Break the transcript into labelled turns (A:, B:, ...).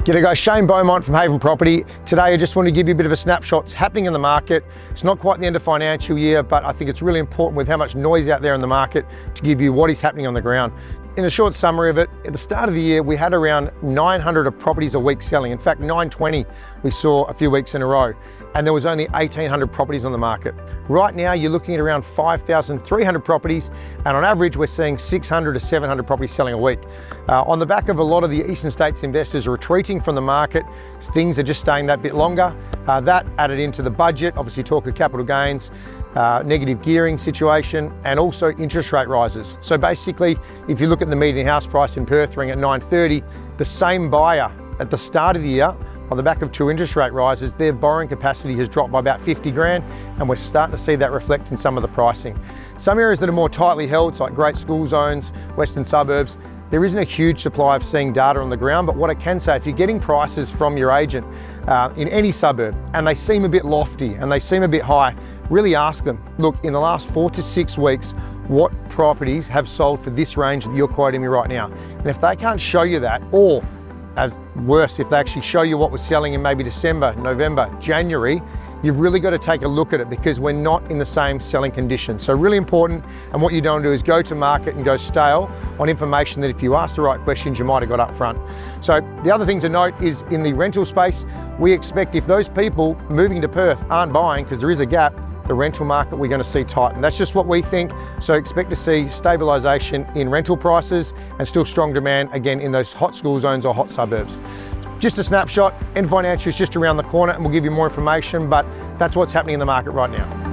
A: G'day guys, Shane Beaumont from Haven Property. Today I just want to give you a bit of a snapshot. It's happening in the market. It's not quite the end of financial year, but I think it's really important with how much noise out there in the market to give you what is happening on the ground. In a short summary of it, at the start of the year, we had around 900 of properties a week selling. In fact, 920 we saw a few weeks in a row, and there was only 1,800 properties on the market. Right now, you're looking at around 5,300 properties, and on average, we're seeing 600 to 700 properties selling a week. On the back of a lot of the eastern states investors retreating from the market, things are just staying that bit longer. That added into the budget, obviously talk of capital gains, negative gearing situation, and also interest rate rises. So basically, if you look at the median house price in Perth ring at 930, the same buyer at the start of the year, on the back of 2 interest rate rises, their borrowing capacity has dropped by about 50 grand, and we're starting to see that reflect in some of the pricing. Some areas that are more tightly held, like great school zones, western suburbs, there isn't a huge supply of seeing data on the ground, but what I can say, if you're getting prices from your agent in any suburb and they seem a bit lofty and they seem a bit high, really ask them, look, in the last 4 to 6 weeks, what properties have sold for this range that you're quoting me right now? And if they can't show you that, or as worse, if they actually show you what was selling in maybe December, November, January, you've really got to take a look at it because we're not in the same selling conditions. So really important, and what you don't do is go to market and go stale on information that if you ask the right questions, you might have got up front. So the other thing to note is in the rental space, we expect if those people moving to Perth aren't buying, because there is a gap, the rental market we're going to see tighten. That's just what we think. So expect to see stabilisation in rental prices and still strong demand again in those hot school zones or hot suburbs. Just a snapshot, end financial is just around the corner and we'll give you more information, but that's what's happening in the market right now.